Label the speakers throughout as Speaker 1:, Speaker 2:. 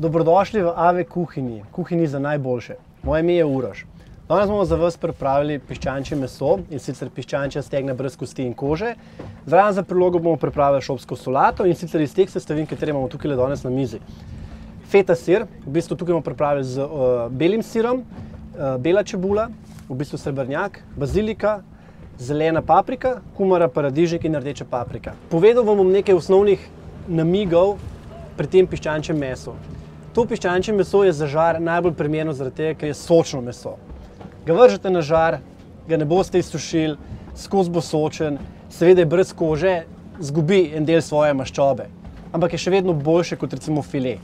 Speaker 1: Dobrodošli v AV kuhinji, kuhinji za najboljše. Moje ime je Uroš. Danes bomo za vas pripravili piščančje meso, in sicer piščančja stegna brez kosti in kože. Zraven za prilogo bomo pripravili šopsko solato, in sicer iz teh sestavin, katere imamo tukaj danes na mizi. Feta sir, v bistvu tukaj bomo pripravili z belim sirom, bela čebula, v bistvu srebrnjak, bazilika, zelena paprika, kumara, paradižnik in rdeča paprika. Povedal vam bom nekaj osnovnih namigov pri tem piščančjem mesu. To piščančje meso je za žar najbolj primerno zaradi tega, ker je sočno meso. Ga vržete na žar, ga ne boste izsušili, skozi bo sočen, seveda je brez kože, zgubi en del svoje maščobe, ampak je še vedno boljše kot recimo file.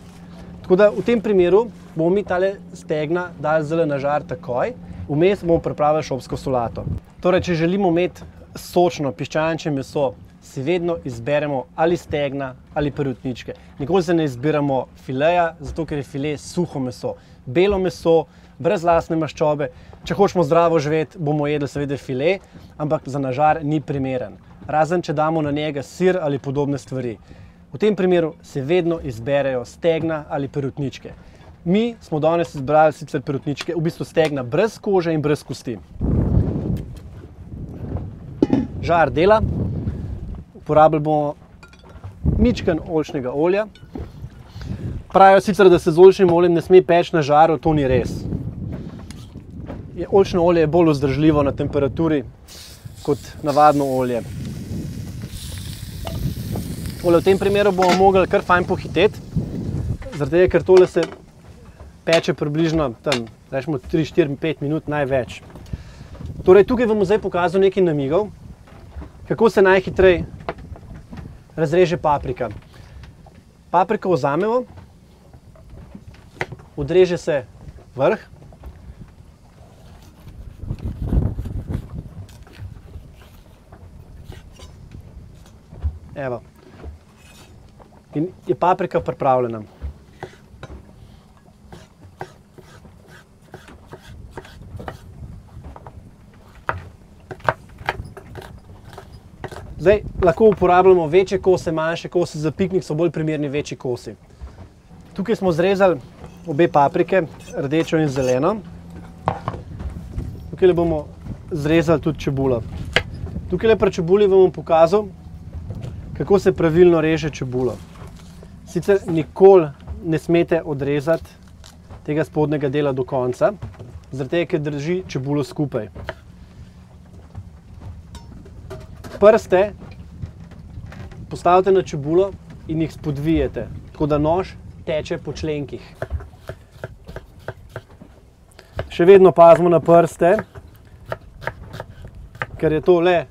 Speaker 1: Tako da v tem primeru bomo mi tale stegna dali zelo na žar takoj, vmes bomo pripravili šopsko solato. Torej, če želimo imeti sočno piščančje meso, si vedno izberemo ali stegna ali perutničke. Nikoli se ne izbiramo fileja, zato ker je file suho meso. Belo meso, brez lastne maščobe. Če hočemo zdravo živeti, bomo jedli seveda file, ampak za na žar ni primeren. Razen, če damo na njega sir ali podobne stvari. V tem primeru se vedno izberejo stegna ali perutničke. Mi smo danes izbrali sicer perutničke, v bistvu stegna brez kože in brez kosti. Žar dela. Uporabili bomo mičken oljčnega olja. Pravijo sicer, da se z oljčnim oljem ne sme peči na žaru, to ni res. Oljčno olje je bolj vzdržljivo na temperaturi kot navadno olje. V tem primeru bomo mogli kar fajn pohiteti, zaradi tega, ker tole se peče približno tam, rečemo 3, 4, 5 minut največ. Torej, tukaj vam bom zdaj pokazal nekaj namigov, kako se najhitreje razreže paprika. Papriko vzamemo, odreže se vrh, evo, in je paprika pripravljena. Zdaj, lahko uporabljamo večje kose, manjše kose, za piknik so bolj primerni večji kosi. Tukaj smo zrezali obe paprike, rdečo in zeleno. Tukaj bomo zrezali tudi čebulo. Tukaj pri čebuli vam bom pokazal, kako se pravilno reže čebulo. Sicer nikoli ne smete odrezati tega spodnjega dela do konca, zaradi tega, ker drži čebulo skupaj. Prste postavite na čebulo in jih spodvijete, tako da nož teče po členkih. Še vedno pazimo na prste, ker je to le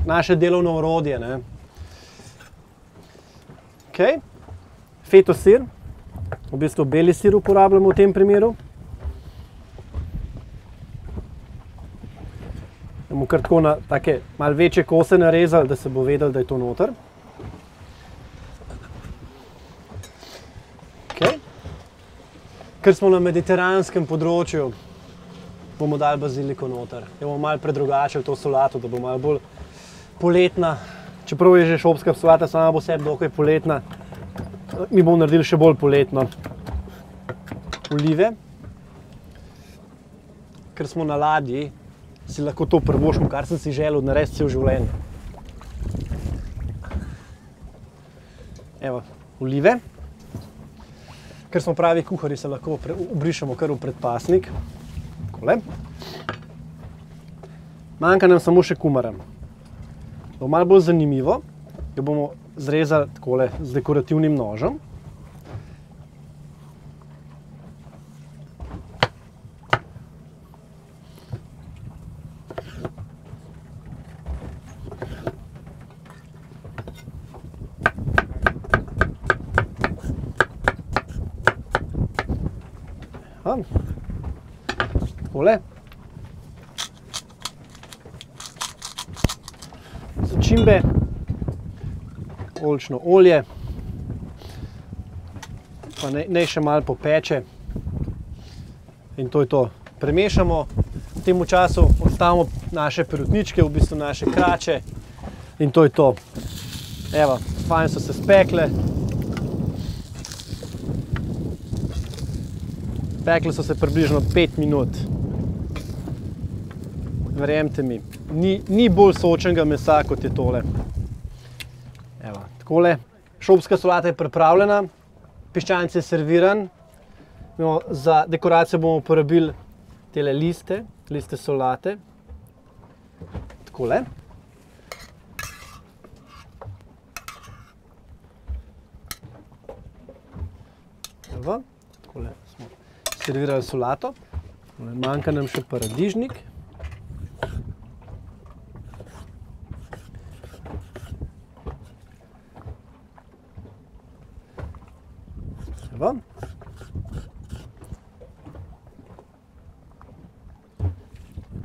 Speaker 1: naše delovno orodje. Feto sir, v bistvu beli sir uporabljamo v tem primeru. Bomo kar tako na take malo večje kose narezali, da se bo vedel, da je to noter. Ker smo na mediteranskem področju, bomo dali baziliko noter. Jo bomo malo predrugačili to solato, da bo malo bolj poletna. Čeprav je že šopska solata, sama bo sebi dokaj poletna, mi bomo naredili še bolj poletno. Olive. Ker smo na ladji, si lahko to privoščimo, kar sem si želel narediti cel življenje. Evo, olive. Ker smo pravi kuharji, se lahko obrišemo kar v predpasnik. Takole. Manjka nam samo še kumara. Da bo malo bolj zanimivo, jo bomo zrezali takole z dekorativnim nožem. Takole. Začimbe, oljčno olje, pa naj še malo popeče in to je to. Premešamo, v tem času odstavimo naše perutničke, v bistvu naše krače in to je to. Evo, fajn so se spekle. Pekle so se približno 5 minut. Verjemite mi, ni bolj sočnega mesa, kot je tole. Evo, takole. Šopska solata je pripravljena, piščanec je serviran. Za dekoracijo bomo uporabili tele liste solate. Takole. Evo, takole smo servirali solato. Manjka nam še paradižnik. Evo.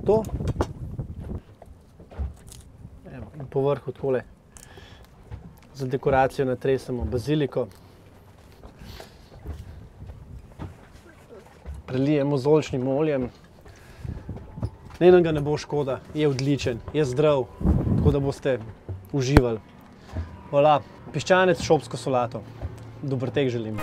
Speaker 1: To. Evo, in po vrhu takole za dekoracijo natresemo baziliko. Prelijemo z oljčnim oljem. Nam ga ne bo škoda, je odličen, je zdrav, tako da boste uživali. Voilà, piščanec s šopsko solato. Dober tek želim.